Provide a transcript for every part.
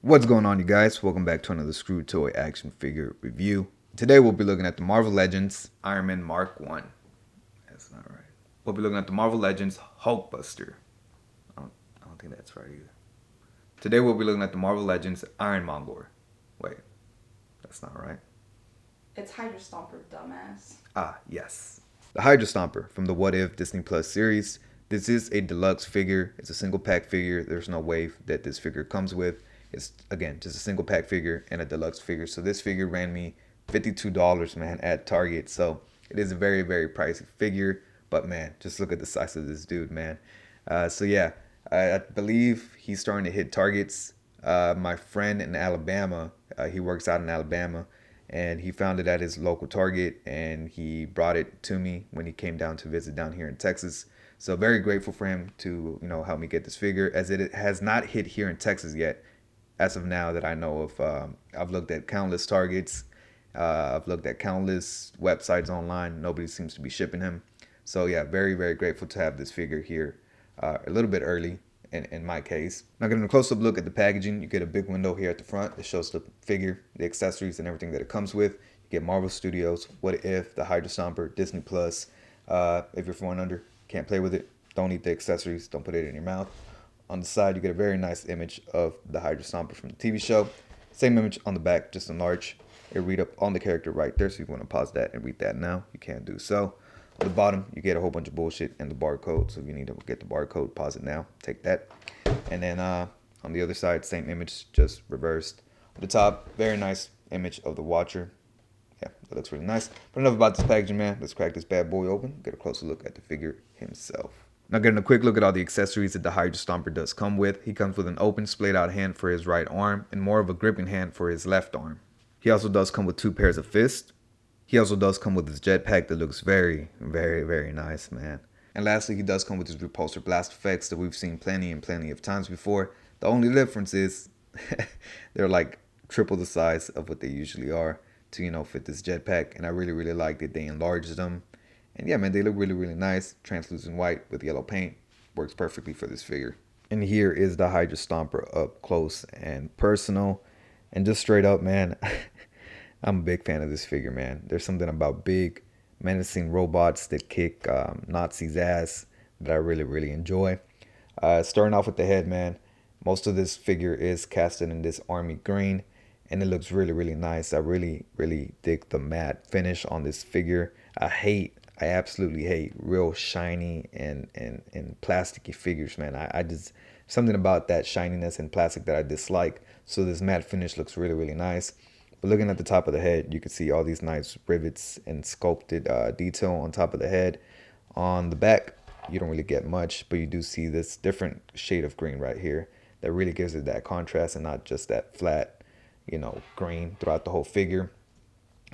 What's going on, you guys? Welcome back to another Screw Toy action figure review. Today we'll be looking at the Marvel Legends Iron Man Mark 1. That's not right. We'll be looking at the Marvel Legends Hulkbuster. I don't think that's right either. Today we'll be looking at the Marvel Legends Iron Mongor. Wait, that's not right. It's Hydra Stomper, dumbass. Ah, yes. The Hydra Stomper from the What If Disney Plus series. This is a deluxe figure. It's a single pack figure. There's no wave that this figure comes with. It's, again, just a single pack figure and a deluxe figure. So this figure ran me $52, man, at Target. So it is a very, very pricey figure. But, man, just look at the size of this dude, man. So, yeah, I believe he's starting to hit targets. My friend in Alabama, he works out in Alabama, and he found it at his local Target, and he brought it to me when he came down to visit down here in Texas. So very grateful for him to, help me get this figure, as it has not hit here in Texas yet. As of now that I know of, I've looked at countless Targets. I've looked at countless websites online. Nobody seems to be shipping him. So yeah, very, very grateful to have this figure here a little bit early in my case. Now getting a close-up look at the packaging, you get a big window here at the front that shows the figure, the accessories, and everything that it comes with. You get Marvel Studios, What If, the Hydra Stomper, Disney Plus. If you're 4 and under, can't play with it. Don't eat the accessories. Don't put it in your mouth. On the side, you get a very nice image of the Hydra Stomper from the TV show. Same image on the back, just enlarged. It read up on the character right there, so if you want to pause that and read that now, you can do so. On the bottom, you get a whole bunch of bullshit and the barcode, so if you need to get the barcode, pause it now, take that. And then on the other side, same image, just reversed. On the top, very nice image of the Watcher. Yeah, that looks really nice. But enough about this packaging, man. Let's crack this bad boy open, get a closer look at the figure himself. Now getting a quick look at all the accessories that the Hydra Stomper does come with. He comes with an open splayed out hand for his right arm and more of a gripping hand for his left arm. He also does come with 2 pairs of fists. He also does come with his jetpack that looks very, very, very nice, man. And lastly, he does come with his repulsor blast effects that we've seen plenty and plenty of times before. The only difference is they're like triple the size of what they usually are to, fit this jetpack. And I really, really like that they enlarged them. And yeah, man, they look really, really nice. Translucent white with yellow paint. Works perfectly for this figure. And here is the Hydra Stomper up close and personal. And just straight up, man, I'm a big fan of this figure, man. There's something about big, menacing robots that kick Nazis' ass that I really, really enjoy. Starting off with the head, man. Most of this figure is casted in this army green. And it looks really, really nice. I really, really dig the matte finish on this figure. I absolutely hate real shiny and plasticky figures, man. I just, something about that shininess and plastic that I dislike. So this matte finish looks really, really nice. But looking at the top of the head, you can see all these nice rivets and sculpted detail on top of the head. On the back, you don't really get much, but you do see this different shade of green right here that really gives it that contrast and not just that flat, green throughout the whole figure.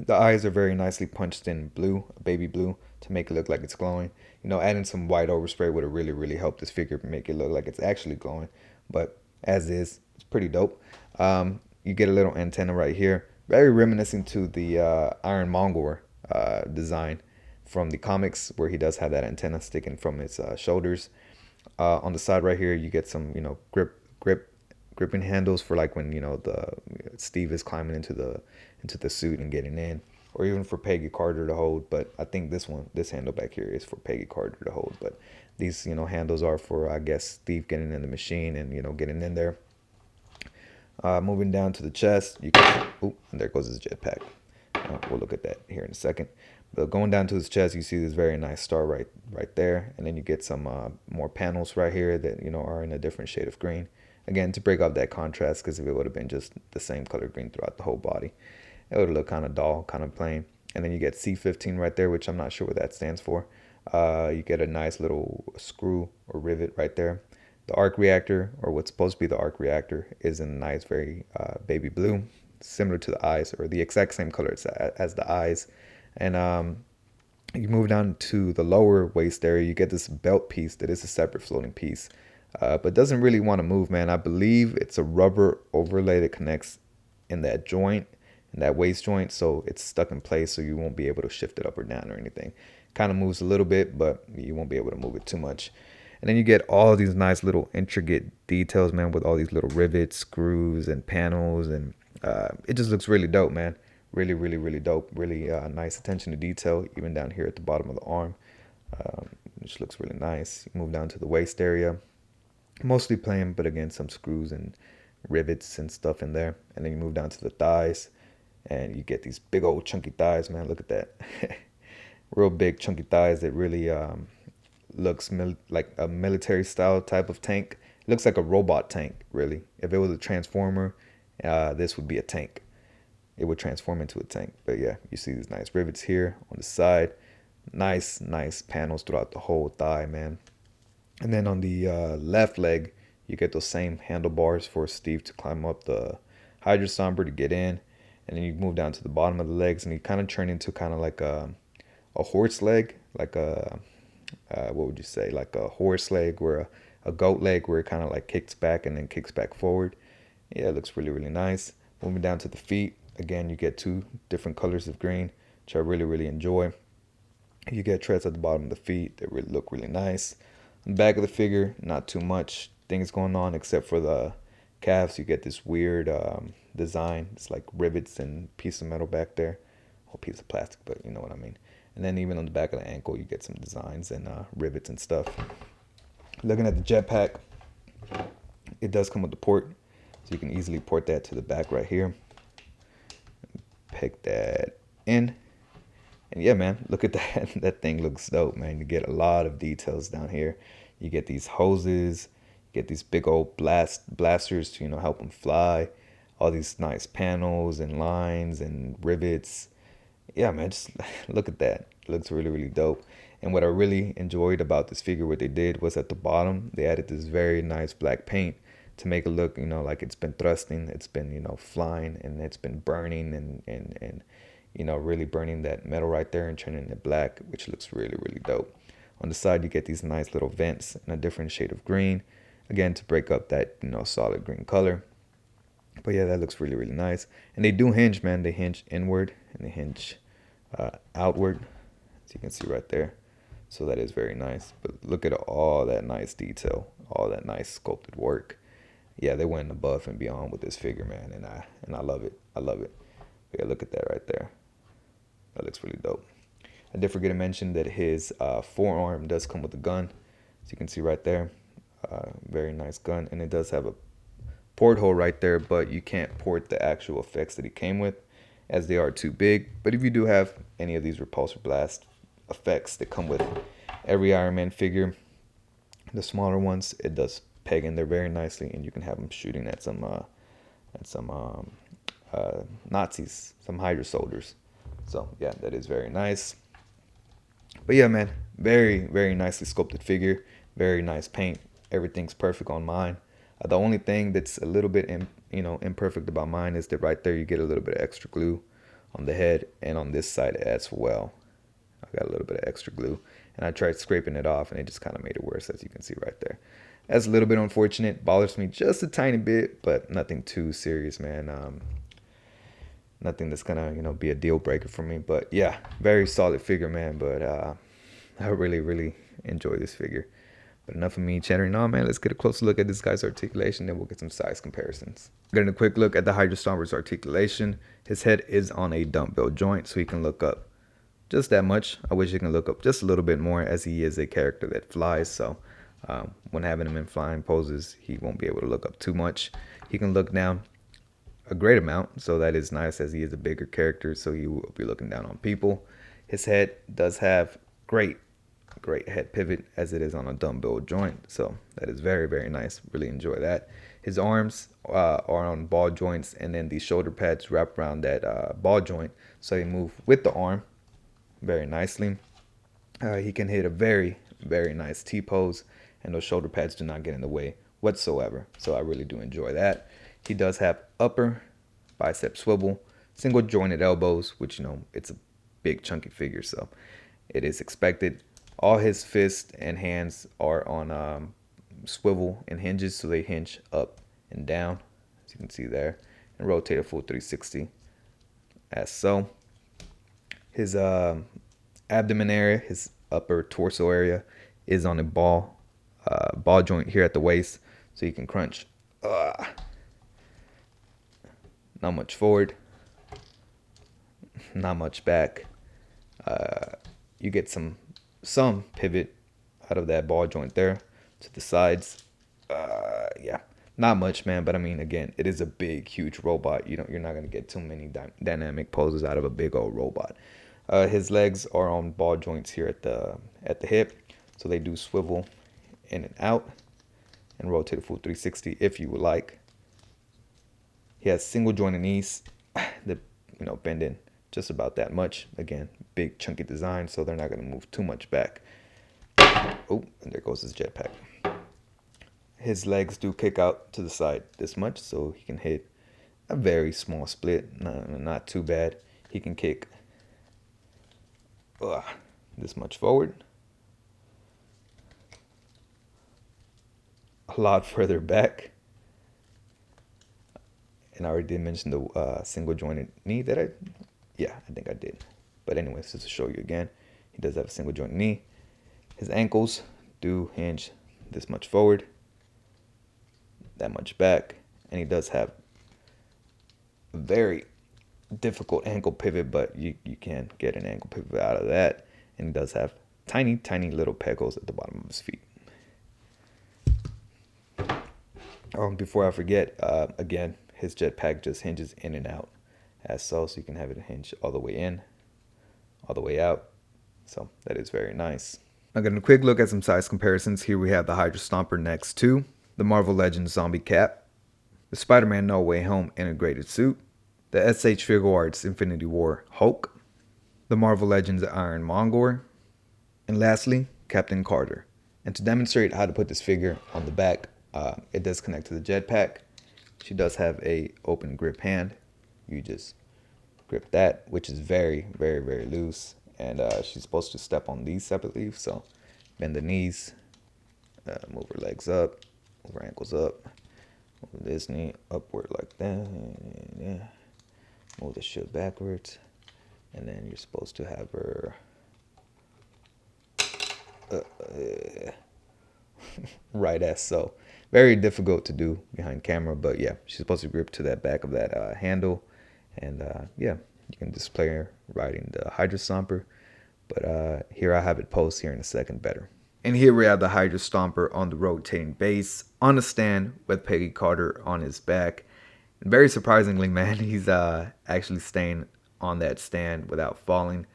The eyes are very nicely punched in blue, baby blue, to make it look like it's glowing. Adding some white overspray would have really, really helped this figure make it look like it's actually glowing. But as is, it's pretty dope. You get a little antenna right here. Very reminiscent to the Iron Mongor design from the comics, where he does have that antenna sticking from his shoulders. On the side right here, you get some, gripping handles for like when the Steve is climbing into the suit and getting in, or even for Peggy Carter to hold. But I think this handle back here is for Peggy Carter to hold. But these handles are for, I guess, Steve getting in the machine and getting in there. Moving down to the chest, you can, and there goes his jetpack. We'll look at that here in a second. But going down to his chest, you see this very nice star right there, and then you get some more panels right here that are in a different shade of green. Again, to break up that contrast, because if it would have been just the same color green throughout the whole body, it would look kind of dull, kind of plain. And then you get C15 right there, which I'm not sure what that stands for. You get a nice little screw or rivet right there. The arc reactor, or what's supposed to be the arc reactor, is in a nice, very baby blue, similar to the eyes, or the exact same color as the eyes. And you move down to the lower waist area, you get this belt piece that is a separate floating piece. But doesn't really want to move, man. I believe it's a rubber overlay that connects in that joint, in that waist joint, so it's stuck in place, so you won't be able to shift it up or down or anything. Kind of moves a little bit, but you won't be able to move it too much. And then you get all these nice little intricate details, man, with all these little rivets, screws, and panels, and it just looks really dope, man. Really, really, really dope. Really nice attention to detail, even down here at the bottom of the arm, which looks really nice. You move down to the waist area, mostly plain, but again, some screws and rivets and stuff in there. And then you move down to the thighs, and you get these big old chunky thighs, man. Look at that. Real big chunky thighs that really looks like a military style type of tank. It looks like a robot tank, really. If it was a transformer, this would be a tank. It would transform into a tank. But yeah, you see these nice rivets here on the side. Nice, nice panels throughout the whole thigh, man. And then on the left leg, you get those same handlebars for Steve to climb up the Hydra Stomper to get in. And then you move down to the bottom of the legs, and you kind of turn into kind of like a horse leg, like a what would you say, like a horse leg, where a goat leg, where it kind of like kicks back and then kicks back forward. Yeah, it looks really, really nice. Moving down to the feet, again, you get two different colors of green, which I really, really enjoy. You get treads at the bottom of the feet that really look really nice. On the back of the figure, not too much things going on except for the calves. You get this weird design. It's like rivets and piece of metal back there. Whole piece of plastic, but you know what I mean. And then even on the back of the ankle, you get some designs and rivets and stuff. Looking at the jetpack, it does come with the port, so you can easily port that to the back right here. Pick that in. And yeah, man, look at that. That thing looks dope, man. You get a lot of details down here. You get these hoses, you get these big old blasters to, help them fly. All these nice panels and lines and rivets. Yeah, man, just look at that. It looks really, really dope. And what I really enjoyed about this figure, what they did was at the bottom, they added this very nice black paint to make it look, like it's been thrusting, it's been, flying, and it's been burning and really burning that metal right there and turning it black, which looks really, really dope. On the side, you get these nice little vents in a different shade of green, again, to break up that, solid green color. But yeah, that looks really, really nice. And they do hinge, man. They hinge inward and they hinge outward, as you can see right there. So that is very nice. But look at all that nice detail, all that nice sculpted work. Yeah, they went above and beyond with this figure, man. And I love it. I love it. But yeah, look at that right there. That looks really dope. I did forget to mention that his forearm does come with a gun, as you can see right there. Very nice gun. And it does have a porthole right there, but you can't port the actual effects that he came with, as they are too big. But if you do have any of these repulsor blast effects that come with every Iron Man figure, the smaller ones, it does peg in there very nicely, and you can have them shooting at some Nazis, some Hydra soldiers. So yeah, that is very nice. But yeah, man, very, very nicely sculpted figure, very nice paint. Everything's perfect on mine. The only thing that's a little bit imperfect about mine is that right there you get a little bit of extra glue on the head, and on this side as well. I got a little bit of extra glue, and I tried scraping it off, and it just kind of made it worse, as you can see right there. That's a little bit unfortunate. Bothers me just a tiny bit, but nothing too serious, man. Nothing that's gonna be a deal breaker for me. But yeah, very solid figure, man. But I really, really enjoy this figure. But enough of me chattering on, man. Let's get a closer look at this guy's articulation, then we'll get some size comparisons. Getting a quick look at the Hydra Stomper's articulation. His head is on a dumbbell joint, so he can look up just that much. I wish he can look up just a little bit more, as he is a character that flies. So when having him in flying poses, he won't be able to look up too much. He can look down a great amount, so that is nice, as he is a bigger character, so he will be looking down on people. His head does have great head pivot, as it is on a dumbbell joint, so that is very, very nice. Really enjoy that. His arms are on ball joints, and then the shoulder pads wrap around that ball joint, so they move with the arm very nicely. He can hit a very, very nice T-pose, and those shoulder pads do not get in the way whatsoever, so I really do enjoy that. He does have upper bicep swivel, single jointed elbows, which it's a big chunky figure, so it is expected. All his fists and hands are on swivel and hinges, so they hinge up and down, as you can see there, and rotate a full 360, as so. His abdomen area, his upper torso area, is on a ball ball joint here at the waist, so you can crunch. Not much forward, not much back. You get some pivot out of that ball joint there to the sides. Yeah, not much, man. But I mean, again, it is a big, huge robot. You're not gonna get too many dynamic poses out of a big old robot. His legs are on ball joints here at the hip, so they do swivel in and out and rotate a full 360 if you would like. He has single jointed knees that bend in just about that much. Again, big chunky design, so they're not gonna move too much back. Oh, and there goes his jetpack. His legs do kick out to the side this much, so he can hit a very small split, not too bad. He can kick this much forward, a lot further back. And I already did mention the single jointed knee that I think I did. But anyways, just to show you again, he does have a single jointed knee. His ankles do hinge this much forward, that much back, and he does have a very difficult ankle pivot, but you can get an ankle pivot out of that. And he does have tiny little peg holes at the bottom of his feet. Before I forget, again, his jetpack just hinges in and out as so you can have it hinge all the way in, all the way out. So that is very nice. Now, getting a quick look at some size comparisons. Here we have the Hydra Stomper next to the Marvel Legends Zombie Cap, the Spider-Man No Way Home integrated suit, the SH Figure Arts Infinity War Hulk, the Marvel Legends Iron Mongor, and lastly, Captain Carter. And to demonstrate how to put this figure on the back, it does connect to the jetpack. She does have a open grip hand. You just grip that, which is very loose. And she's supposed to step on these separately. So bend the knees, move her legs up, move her ankles up, move this knee upward like that. Yeah. Move the shield backwards. And then you're supposed to have her right as so. Very difficult to do behind camera, but yeah, she's supposed to grip to that back of that handle. And yeah, you can display her riding the Hydra Stomper. But here I have it posed here in a second better. And here we have the Hydra Stomper on the rotating base on a stand with Peggy Carter on his back. And very surprisingly, man, he's actually staying on that stand without falling.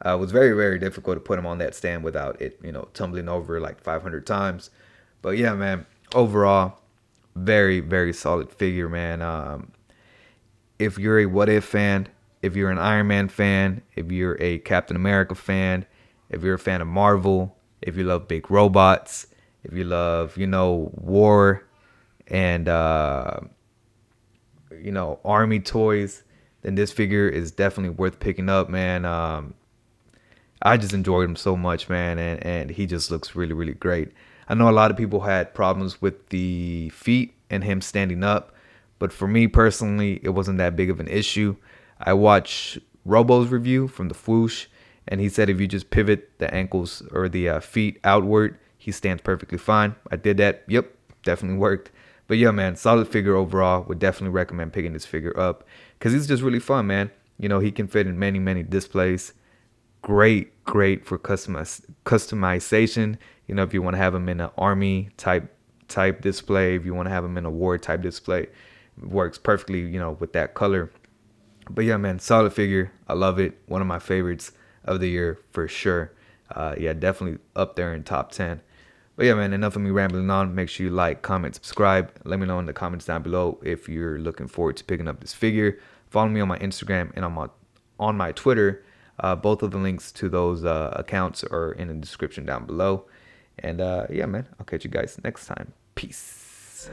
It was very difficult to put him on that stand without it, tumbling over like 500 times. But yeah, man, overall, very solid figure, man. If you're a What If fan, if you're an Iron Man fan, if you're a Captain America fan, if you're a fan of Marvel, if you love big robots, if you love, war and, army toys, then this figure is definitely worth picking up, man. I just enjoyed him so much, man, and he just looks really great. I know a lot of people had problems with the feet and him standing up, but for me personally, it wasn't that big of an issue. I watched Robo's review from the Fwoosh, and he said if you just pivot the ankles or the feet outward, he stands perfectly fine. I did that. Yep, definitely worked. But yeah, man, solid figure overall. Would definitely recommend picking this figure up because he's just really fun, man. He can fit in many displays. Great for customization. If you want to have him in an army type display, if you want to have him in a war type display, it works perfectly, with that color. But yeah, man, solid figure. I love it. One of my favorites of the year for sure. Yeah, definitely up there in top 10. But yeah, man, enough of me rambling on. Make sure you like, comment, subscribe. Let me know in the comments down below if you're looking forward to picking up this figure. Follow me on my Instagram and on my Twitter. Both of the links to those accounts are in the description down below. And yeah, man, I'll catch you guys next time. Peace.